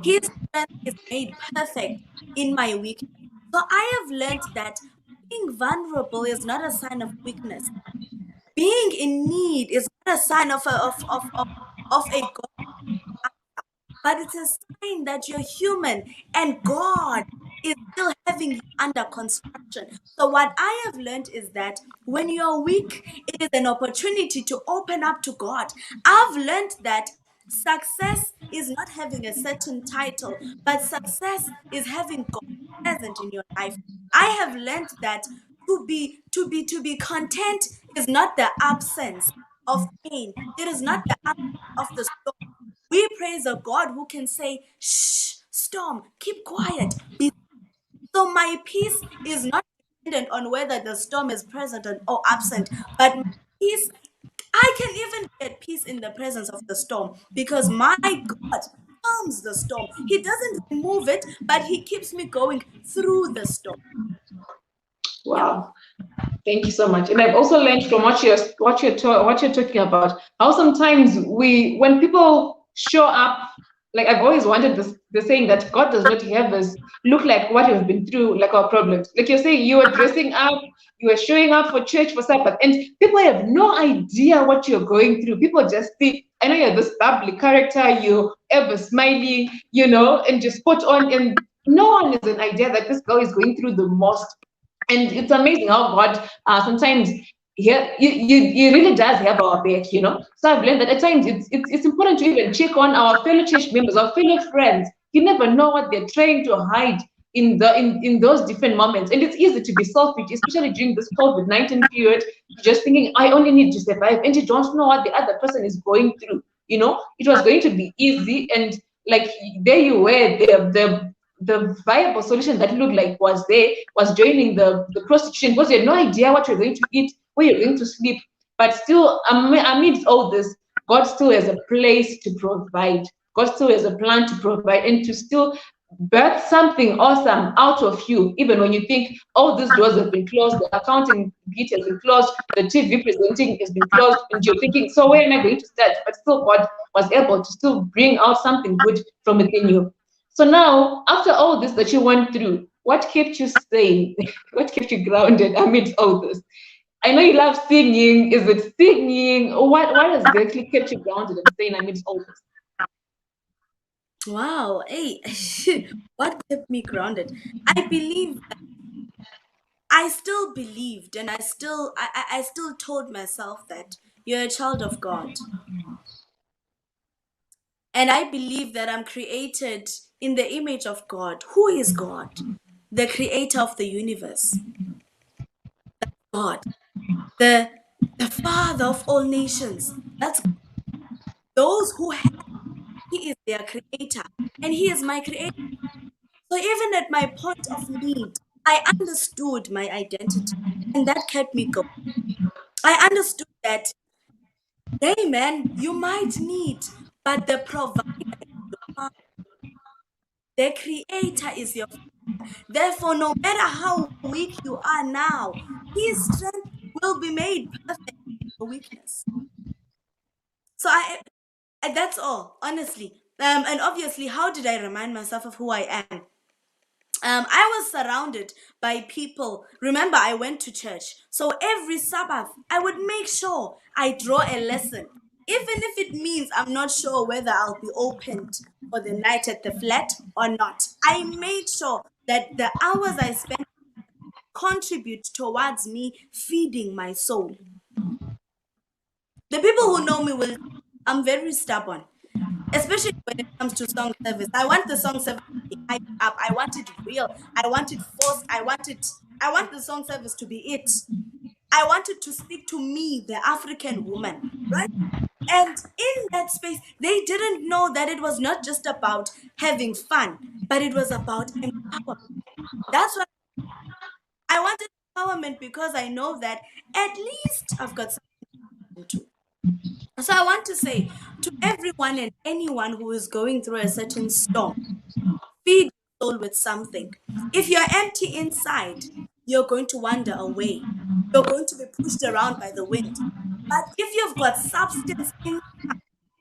His strength is made perfect in my weakness. So I have learned that being vulnerable is not a sign of weakness. Being in need is not a sign of a God, but it's a sign that you're human and God is still having you under construction. So what I have learned is that when you're weak, it is an opportunity to open up to God. I've learned that success is not having a certain title, but success is having God present in your life. I have learned that to be content is not the absence of pain. It is not the absence of the storm. We praise a God who can say, shh, storm, keep quiet. So my peace is not dependent on whether the storm is present or absent, but my peace, I can even be at peace in the presence of the storm because my God calms the storm. He doesn't remove it, but he keeps me going through the storm. Yeah. Wow. Thank you so much. And I've also learned from what you're talking about, how sometimes when people show up, like I've always wanted the saying that God does not have us look like what we've been through, like our problems. Like you're saying, you were dressing up, you were showing up for church for Sabbath, and people have no idea what you're going through. People just think, I know you're this bubbly character, you're ever smiling, and just put on, and no one has an idea that this girl is going through the most. And it's amazing how God sometimes he really does have our back. So I've learned that at times it's important to even check on our fellow church members, our fellow friends. You never know what they're trying to hide in those different moments. And it's easy to be selfish, especially during this COVID-19 period, just thinking, I only need to survive, and you don't know what the other person is going through. It was going to be easy, and like there you were, the viable solution that looked like was joining the prostitution, because you had no idea what you're going to eat, where you're going to sleep. But still, amidst all this, God still has a place to provide. God still has a plan to provide and to still birth something awesome out of you, even when you think, oh, these doors have been closed, the accounting bit has been closed, the TV presenting has been closed, and you're thinking, so where am I going to start? But still, God was able to still bring out something good from within you. So now, after all this that you went through, what kept you sane? What kept you grounded amidst all this? I know you love singing. Is it singing? What has actually kept you grounded and sane amidst all this? Wow, hey, what kept me grounded? I believe I still believed, and I still told myself that you're a child of God. And I believe that I'm created in the image of God. Who is God? The creator of the universe. God. The the father of all nations. That's those who have, he is their creator. And he is my creator. So even at my point of need, I understood my identity. And that kept me going. I understood that, hey man, you might need, but the provider, the creator is your. Therefore, no matter how weak you are now, his strength will be made perfect in your weakness. So that's all, honestly. And obviously, how did I remind myself of who I am? I was surrounded by people. Remember, I went to church. So every Sabbath, I would make sure I draw a lesson. Even if it means I'm not sure whether I'll be opened for the night at the flat or not. I made sure that the hours I spent contribute towards me feeding my soul. The people who know me will, I'm very stubborn, especially when it comes to song service. I want the song service to be hyped up. I want it real. I want it forced. I want the song service to be it. I want it to speak to me, the African woman, right? And in that space, they didn't know that it was not just about having fun, but it was about empowerment. That's what I wanted, empowerment, because I know that at least I've got something to. So I want to say to everyone and anyone who is going through a certain storm, feed your soul with something. If you're empty inside, you're going to wander away. You're going to be pushed around by the wind. But if you've got substance in,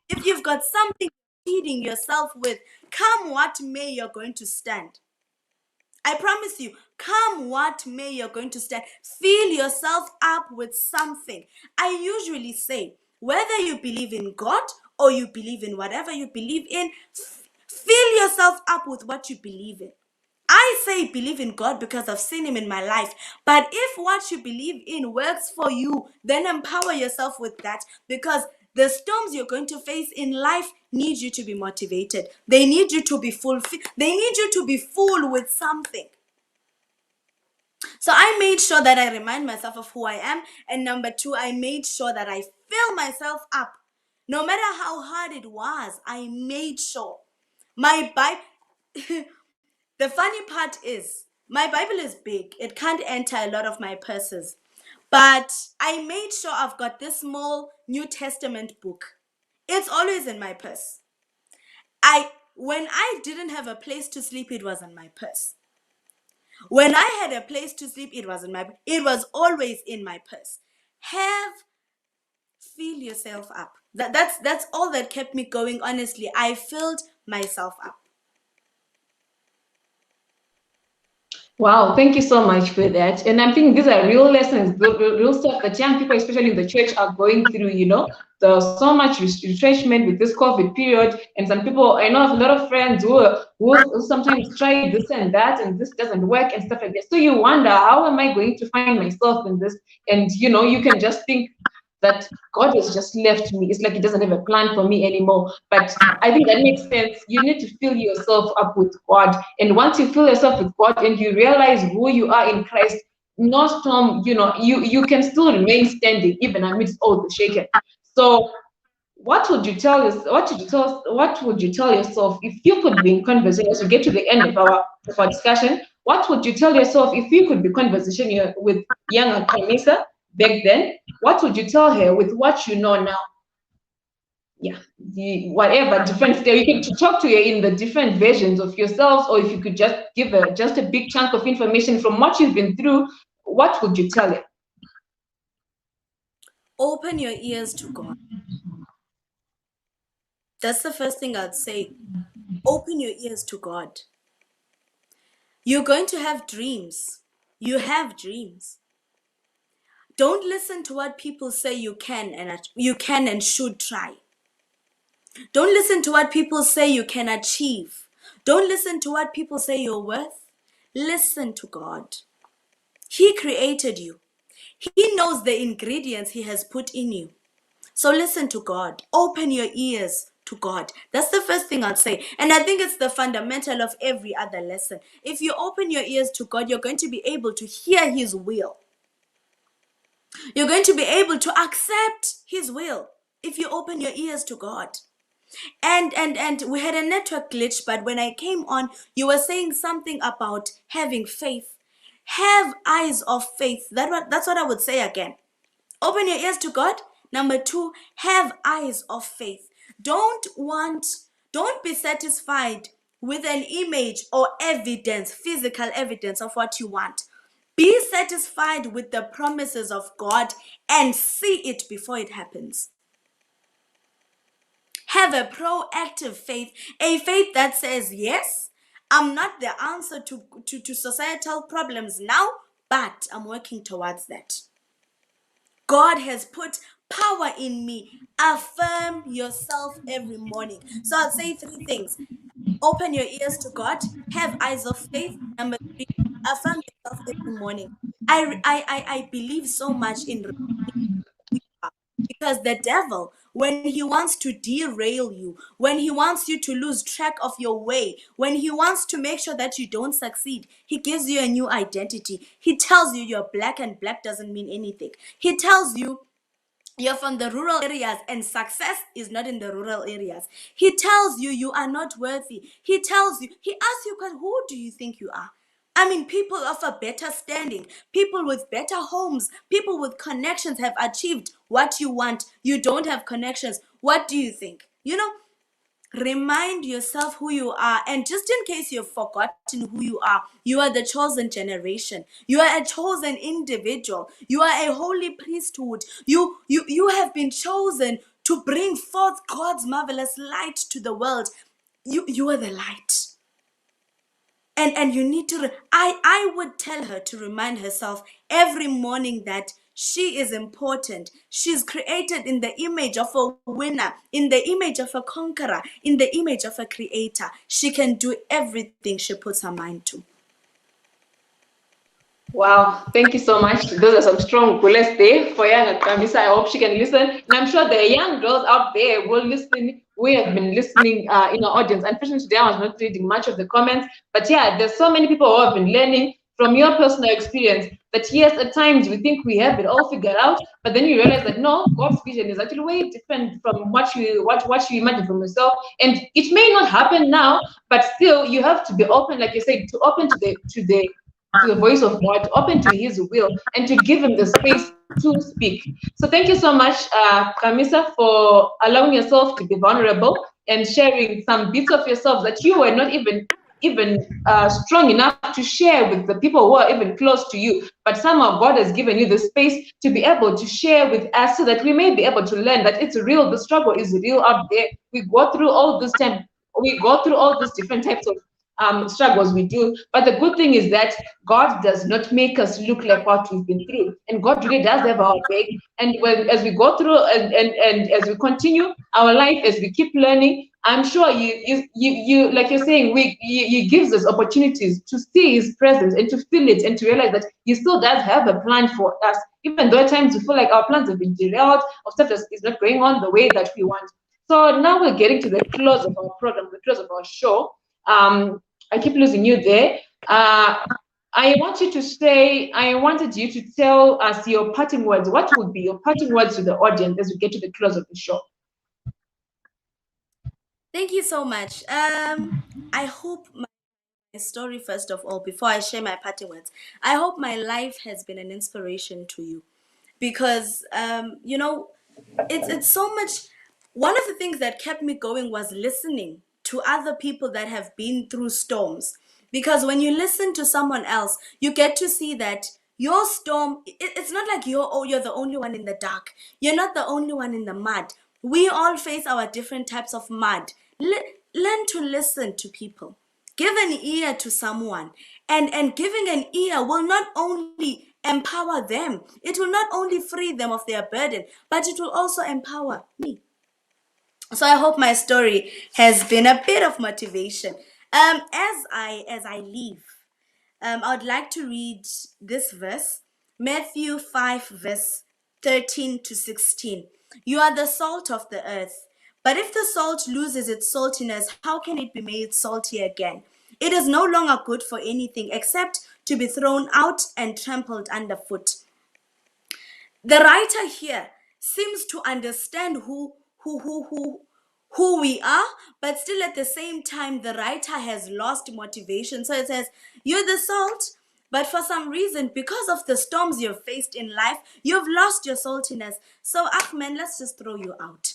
if you've got something feeding yourself with, come what may, you're going to stand. I promise you, come what may, you're going to stand. Fill yourself up with something. I usually say, whether you believe in God or you believe in whatever you believe in, fill yourself up with what you believe in. I say believe in God because I've seen him in my life. But if what you believe in works for you, then empower yourself with that, because the storms you're going to face in life need you to be motivated. They need you to be full. They need you to be full with something. So I made sure that I remind myself of who I am. And number two, I made sure that I fill myself up. No matter how hard it was, I made sure. My Bible, the funny part is, my Bible is big. It can't enter a lot of my purses. But I made sure I've got this small New Testament book. It's always in my purse. When I didn't have a place to sleep, it was in my purse. When I had a place to sleep, it was always in my purse. Fill yourself up. That's all that kept me going, honestly. I filled myself up. Wow, thank you so much for that. And I think these are real lessons, real stuff that young people, especially in the church, are going through. There's so much retrenchment with this COVID period. And some people, I know of a lot of friends who sometimes try this and that, and this doesn't work and stuff like that. So you wonder, how am I going to find myself in this? And, you can just think that God has just left me. It's like he doesn't have a plan for me anymore. But I think that makes sense. You need to fill yourself up with God. And once you fill yourself with God and you realize who you are in Christ, no storm, you can still remain standing even amidst all the shaking. So what would you tell yourself if you could be in conversation as we get to the end of our discussion? What would you tell yourself if you could be conversation with younger Qhamisa back then? What would you tell her with what you know now? Yeah, whatever different step you could talk to her in the different versions of yourselves, or if you could just give her just a big chunk of information from what you've been through, what would you tell her? Open your ears to God. That's the first thing I'd say. Open your ears to God. You're going to have dreams. You have dreams. Don't listen to what people say you can and should try. Don't listen to what people say you can achieve. Don't listen to what people say you're worth. Listen to God. He created you. He knows the ingredients He has put in you. So listen to God. Open your ears to God. That's the first thing I'd say. And I think it's the fundamental of every other lesson. If you open your ears to God, you're going to be able to hear His will. You're going to be able to accept His will if you open your ears to God. And we had a network glitch, but when I came on, you were saying something about having faith. Have eyes of faith. That's what I would say again. Open your ears to God. Number 2, have eyes of faith. Don't be satisfied with an image or evidence, physical evidence of what you want. Be satisfied with the promises of God and see it before it happens. Have a proactive faith, a faith that says, yes, I'm not the answer to societal problems now, but I'm working towards that. God has put power in me. Affirm yourself every morning. So I'll say 3 things. Open your ears to God. Have eyes of faith. Number 3, affirm yourself every morning. I believe so much in because the devil, when he wants to derail you, when he wants you to lose track of your way, when he wants to make sure that you don't succeed, he gives you a new identity. He tells you you're black and black doesn't mean anything. He tells you you're from the rural areas and success is not in the rural areas. He tells you you are not worthy. He asks you, who do you think you are? I mean, people of a better standing, people with better homes, people with connections have achieved what you want. You don't have connections. What do you think? Remind yourself who you are. And just in case you've forgotten who you are the chosen generation. You are a chosen individual. You are a holy priesthood. You have been chosen to bring forth God's marvelous light to the world. You are the light. And you need to, I would tell her to remind herself every morning that she is important. She's created in the image of a winner, in the image of a conqueror, in the image of a creator. She can do everything she puts her mind to. Wow, thank you so much. Those are some strong bullets there for young Qhamisa. I hope she can listen. And I'm sure the young girls out there will listen. We have been listening in our audience. Unfortunately, today I was not reading much of the comments. But yeah, there's so many people who have been learning from your personal experience that yes, at times we think we have it all figured out, but then you realize that no, God's vision is actually way different from what you imagine from yourself. And it may not happen now, but still you have to be open, like you said, to open to the voice of God, open to His will, and to give Him the space to speak. So thank you so much, Qhamisa, for allowing yourself to be vulnerable and sharing some bits of yourself that you were not even strong enough to share with the people who are even close to you. But somehow God has given you the space to be able to share with us so that we may be able to learn that it's real. The struggle is real out there. We go through all this time. We go through all these different types of struggles we do. But the good thing is that God does not make us look like what we've been through. And God really does have our back. And as we go through and as we continue our life, as we keep learning, I'm sure you like you're saying, He gives us opportunities to see His presence and to feel it and to realize that He still does have a plan for us, even though at times we feel like our plans have been derailed or stuff is not going on the way that we want. So now we're getting to the close of our program, the close of our show. I keep losing you there. I wanted you to tell us your parting words. What would be your parting words to the audience as we get to the close of the show? Thank you so much. I hope my story, first of all, before I share my parting words, I hope my life has been an inspiration to you, because it's so much. One of the things that kept me going was listening to other people that have been through storms. Because when you listen to someone else, you get to see that your storm, it's not like you're the only one in the dark. You're not the only one in the mud. We all face our different types of mud. Learn to listen to people. Give an ear to someone, and giving an ear will not only empower them, it will not only free them of their burden, but it will also empower me. So I hope my story has been a bit of motivation. As I leave, I would like to read this verse, Matthew 5, verse 13 to 16. You are the salt of the earth. But if the salt loses its saltiness, how can it be made salty again? It is no longer good for anything except to be thrown out and trampled underfoot. The writer here seems to understand who we are, but still at the same time, the writer has lost motivation. So it says, you're the salt, but for some reason, because of the storms you've faced in life, you've lost your saltiness. So, Ahmed, let's just throw you out.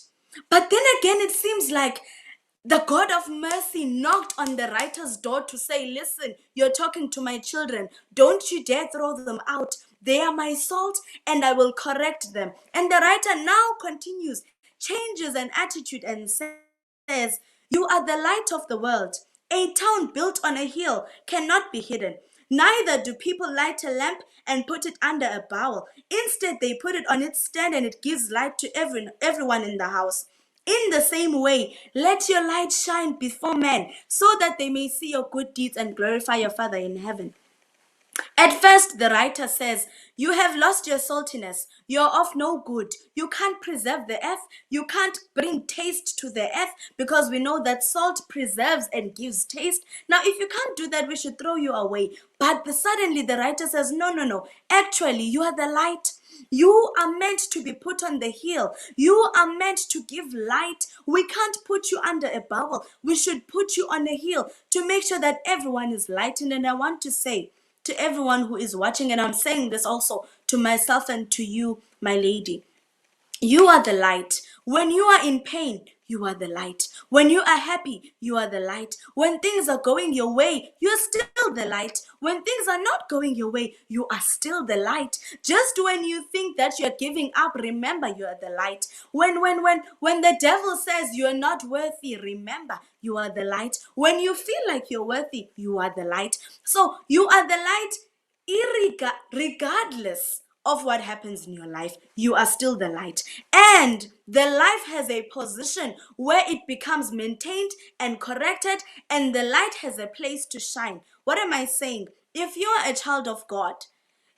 But then again, it seems like the God of mercy knocked on the writer's door to say, listen, you're talking to my children. Don't you dare throw them out. They are my salt and I will correct them. And the writer now continues, changes an attitude and says, you are the light of the world. A town built on a hill cannot be hidden. Neither do people light a lamp and put it under a bowl. Instead, they put it on its stand and it gives light to everyone in the house. In the same way, let your light shine before men so that they may see your good deeds and glorify your Father in heaven. At first, the writer says, you have lost your saltiness. You're of no good. You can't preserve the earth. You can't bring taste to the earth because we know that salt preserves and gives taste. Now, if you can't do that, we should throw you away. But suddenly the writer says, no. Actually, you are the light. You are meant to be put on the hill. You are meant to give light. We can't put you under a bubble. We should put you on a hill to make sure that everyone is lightened. And I want to say to everyone who is watching, and I'm saying this also to myself and to you, my lady, you are the light. When you are in pain, you are the light. When you are happy, you are the light. When things are going your way, you're still the light. When things are not going your way, you are still the light. Just when you think that you're giving up, remember you are the light. When the devil says you're not worthy, remember you are the light. When you feel like you're worthy, you are the light. So you are the light regardless of what happens in your life. You are still the light. And the life has a position where it becomes maintained and corrected, and the light has a place to shine. What am I saying? If you are a child of God,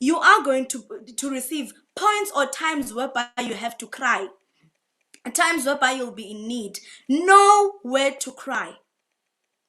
you are going to receive points or times whereby you have to cry, times whereby you'll be in need. Know where to cry.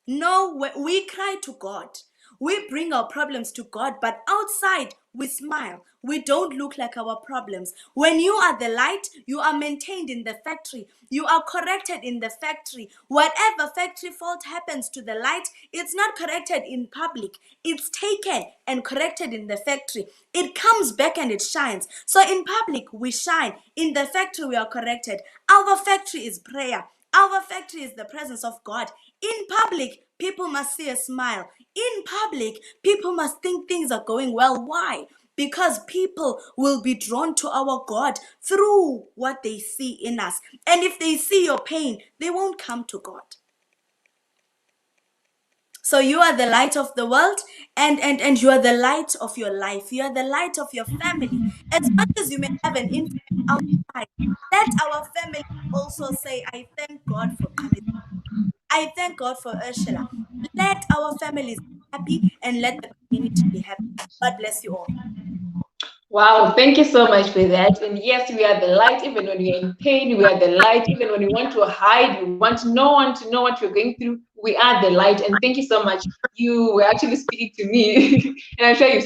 No, we cry to God. We bring our problems to God, but outside we smile. We don't look like our problems. When you are the light, you are maintained in the factory. You are corrected in the factory. Whatever factory fault happens to the light, it's not corrected in public. It's taken and corrected in the factory. It comes back and it shines. So in public, we shine. In the factory, we are corrected. Our factory is prayer. Our factory is the presence of God. In public, people must see a smile. In public, people must think things are going well. Why? Because people will be drawn to our God through what they see in us. And if they see your pain, they won't come to God. So you are the light of the world, and you are the light of your life. You are the light of your family. As much as you may have an influence outside, let our family also say, I thank God for Qhamisa. I thank God for Ursula. Let our families be happy and let the community be happy. God bless you all. Wow, thank you so much for that. And yes, we are the light, even when we're in pain, we are the light, even when we want to hide, we want no one to know what we're going through, we are the light. And thank you so much. You were actually speaking to me, and I'm sure you've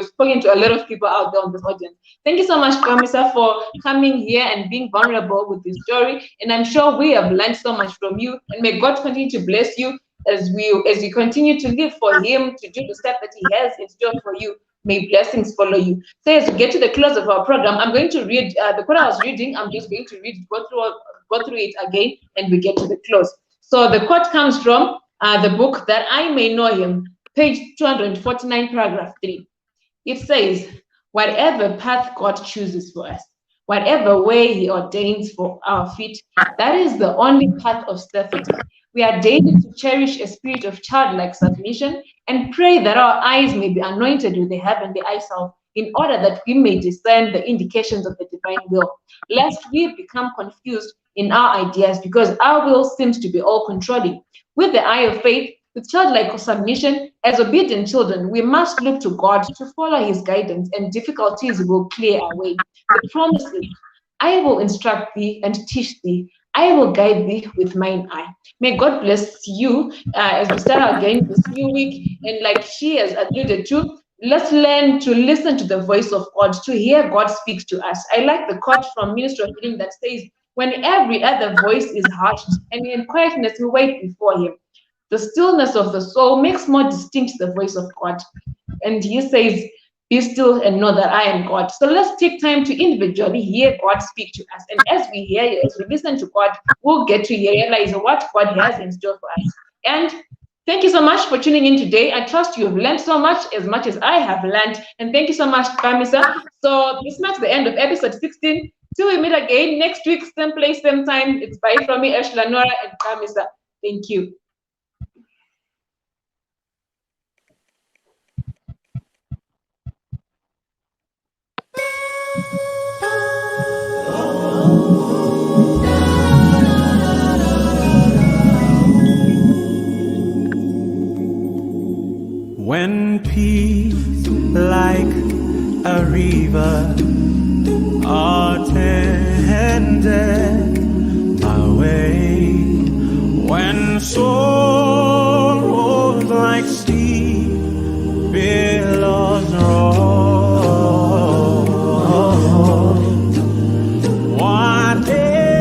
spoken to a lot of people out there on this audience. Thank you so much, Qhamisa, for coming here and being vulnerable with this story. And I'm sure we have learned so much from you. And may God continue to bless you as you continue to live for Him, to do the stuff that He has in store for you. May blessings follow you. So as we get to the close of our program, I'm going to read the quote I was reading. I'm just going to go through it again, and we get to the close. So the quote comes from the book That I May Know Him, page 249, paragraph 3. It says, whatever path God chooses for us, whatever way He ordains for our feet, that is the only path of safety. We are daily to cherish a spirit of childlike submission and pray that our eyes may be anointed with the heavenly eye salve in order that we may discern the indications of the divine will, lest we become confused in our ideas because our will seems to be all controlling. With the eye of faith, with childlike submission, as obedient children, we must look to God to follow his guidance, and difficulties will clear our way. The promise is, I will instruct thee and teach thee. I will guide thee with mine eye. May God bless you as we start again this new week. And like she has alluded to, let's learn to listen to the voice of God, to hear God speak to us. I like the quote from Minister of Healing that says, when every other voice is hushed and in quietness we wait before him, the stillness of the soul makes more distinct the voice of God. And he says, be still and know that I am God. So let's take time to individually hear God speak to us. And as we hear, as we listen to God, we'll get to realize what God has in store for us. And thank you so much for tuning in today. I trust you have learned so much as I have learned. And thank you so much, Qhamisa. So this marks the end of episode 16. Till we meet again next week, same place, same time. It's bye from me, Ashla Nora and Qhamisa. Thank you. When peace like a river attended my way, when sorrows like sea billows roll, whatever,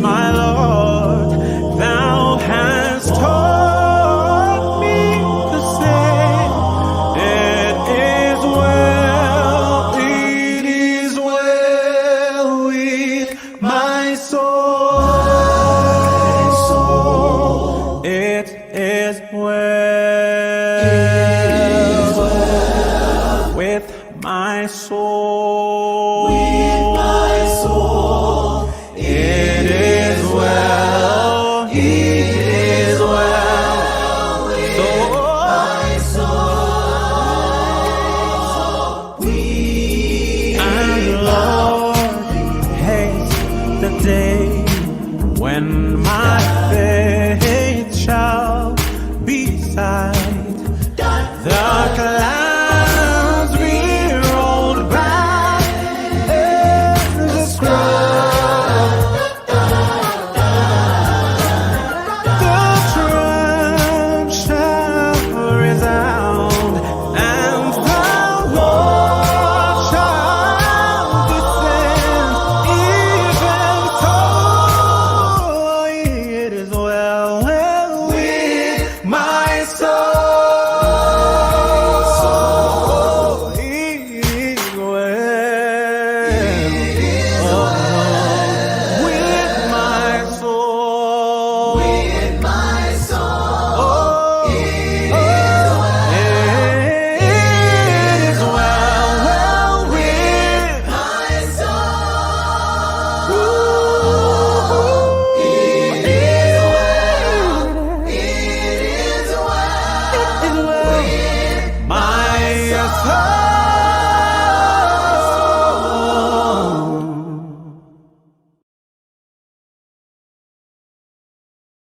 my Lord, thou hast taught me to say, it is well with my soul. It is well with my soul.